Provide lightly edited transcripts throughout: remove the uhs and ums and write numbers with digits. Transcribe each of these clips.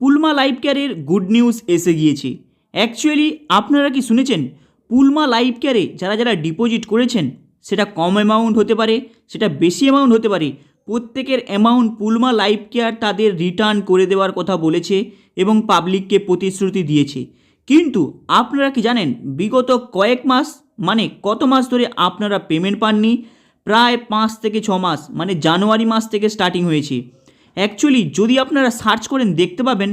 পুলমা life কেয়ারের good news এসে গিয়েছে। অ্যাকচুয়ালি আপনারা কি শুনেছেন, পুলমা লাইফ কেয়ারে যারা যারা ডিপোজিট করেছেন, সেটা কম অ্যামাউন্ট হতে পারে, সেটা বেশি অ্যামাউন্ট হতে পারে, প্রত্যেকের অ্যামাউন্ট পুলমা লাইফ কেয়ার তাদের রিটার্ন করে দেওয়ার কথা বলেছে এবং পাবলিককে প্রতিশ্রুতি দিয়েছে। কিন্তু আপনারা কি জানেন, বিগত কয়েক মাস মানে কত মাস ধরে আপনারা পেমেন্ট পাননি? প্রায় 5 থেকে 6 মাস, মানে জানুয়ারি মাস থেকে স্টার্টিং হয়েছে। অ্যাকচুয়ালি যদি আপনারা সার্চ করেন দেখতে পাবেন,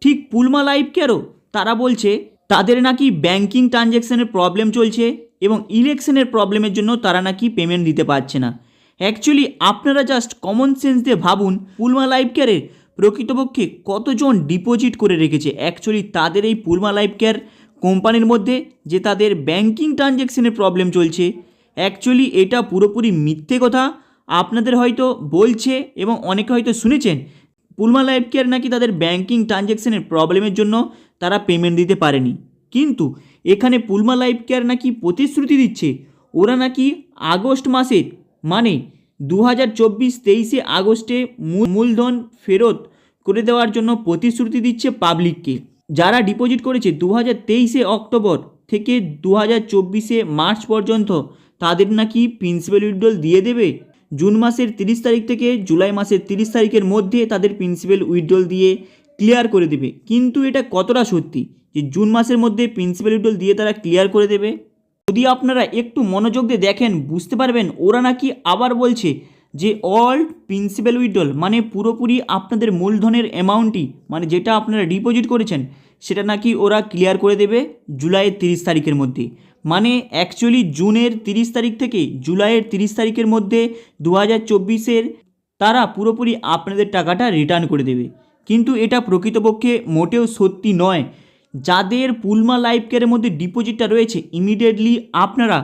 ঠিক পুলমা লাইফ কেয়ারও তারা বলছে তাদের নাকি ব্যাংকিং ট্রানজ্যাকশানের প্রবলেম চলছে এবং ইলেকশনের প্রবলেমের জন্য তারা নাকি পেমেন্ট দিতে পারছে না। অ্যাকচুয়ালি আপনারা জাস্ট কমন সেন্স দিয়ে ভাবুন, পুলমা লাইফ কেয়ারের প্রকৃতপক্ষে কতজন ডিপোজিট করে রেখেছে। অ্যাকচুয়ালি তাদের এই পুলমা লাইফ কেয়ার কোম্পানির মধ্যে যে তাদের ব্যাংকিং ট্রানজ্যাকশানের প্রবলেম চলছে, অ্যাকচুয়ালি এটা পুরোপুরি মিথ্যে কথা। আপনাদের হয়তো বলছে এবং অনেকে হয়তো শুনেছেন পুলমা লাইফ কেয়ার নাকি তাদের ব্যাংকিং ট্রানজ্যাকশানের প্রবলেমের জন্য তারা পেমেন্ট দিতে পারেনি। কিন্তু এখানে পুলমা লাইফ কেয়ার নাকি প্রতিশ্রুতি দিচ্ছে ওরা নাকি আগস্ট মাসের মানে 2024-23 আগস্টে মূলধন ফেরত করে দেওয়ার জন্য প্রতিশ্রুতি দিচ্ছে পাবলিককে। যারা ডিপোজিট করেছে 2023 অক্টোবর থেকে 2024 মার্চ পর্যন্ত, তাদের নাকি প্রিন্সিপাল উইথড্রল দিয়ে দেবে। জুন মাসের 30 তারিখ থেকে জুলাই মাসের 30 তারিখের মধ্যে তাদের প্রিন্সিপাল উইথড্রল দিয়ে ক্লিয়ার করে দেবে। কিন্তু এটা কতটা সত্যি যে জুন মাসের মধ্যে প্রিন্সিপাল উইথড্রল দিয়ে তারা ক্লিয়ার করে দেবে? যদি আপনারা একটু মনোযোগ দিয়ে দেখেন বুঝতে পারবেন ওরা নাকি আবার বলছে যে অল প্রিন্সিপাল উইথড্রল মানে পুরোপুরি আপনাদের মূলধনের অ্যামাউন্টই, মানে যেটা আপনারা ডিপোজিট করেছেন সেটা নাকি ওরা ক্লিয়ার করে দেবে জুলাইয়ের 30 তারিখের মধ্যে। মানে অ্যাকচুয়ালি জুনের 30 তারিখ থেকে জুলাইয়ের 30 তারিখের মধ্যে 2024 তারা পুরোপুরি আপনাদের টাকাটা রিটার্ন করে দেবে। কিন্তু এটা প্রকৃতপক্ষে মোটেও সত্যি নয়। যাদের পুলমা লাইফ কেয়ারের মধ্যে ডিপোজিটটা রয়েছে, ইমিডিয়েটলি আপনারা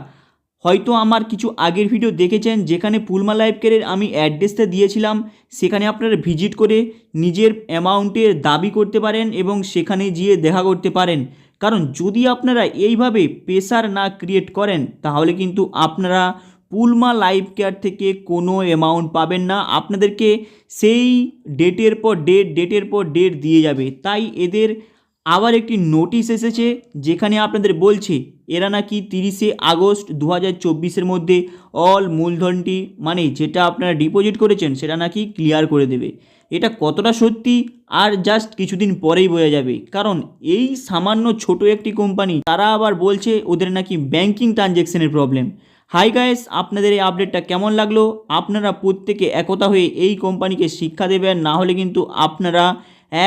হয়তো আমার কিছু আগের ভিডিও দেখেছেন যেখানে পুলমা লাইফ কেয়ারের আমি অ্যাড্রেসটা দিয়েছিলাম, সেখানে আপনারা ভিজিট করে নিজের অ্যামাউন্টের দাবি করতে পারেন এবং সেখানে গিয়ে দেখা করতে পারেন। কারণ যদি আপনারা এইভাবে প্রেশার না ক্রিয়েট করেন তাহলে কিন্তু আপনারা পুলমা লাইফ কেয়ার থেকে কোনো অ্যামাউন্ট পাবেন না। আপনাদেরকে সেই ডেটের পর ডেট দিয়ে যাবে। তাই এদের আবার একটি নোটিশ এসেছে যেখানে আপনাদের বলছে এরা নাকি 30 আগস্ট 2024 মধ্যে অল মূলধনটি মানে যেটা আপনারা ডিপোজিট করেছেন সেটা নাকি ক্লিয়ার করে দেবে। এটা কতটা সত্যি আর জাস্ট কিছুদিন পরেই বোঝা যাবে। কারণ এই সামান্য ছোট একটি কোম্পানি, তারা আবার বলছে ওদের নাকি ব্যাংকিং ট্রানজ্যাকশানের প্রবলেম। হাই গাইস, আপনাদের এই আপডেটটা কেমন লাগলো? আপনারা প্রত্যেকে একতা হয়ে এই কোম্পানিকে শিক্ষা দেবেন, না হলে কিন্তু আপনারা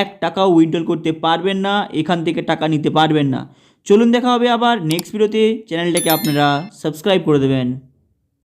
1 টাকাও উইথড্রল করতে পারবেন না, এখান থেকে টাকা নিতে পারবেন না। চলুন দেখা হবে আবার নেক্সট ভিডিওতে। চ্যানেলটাকে আপনারা সাবস্ক্রাইব করে দেবেন।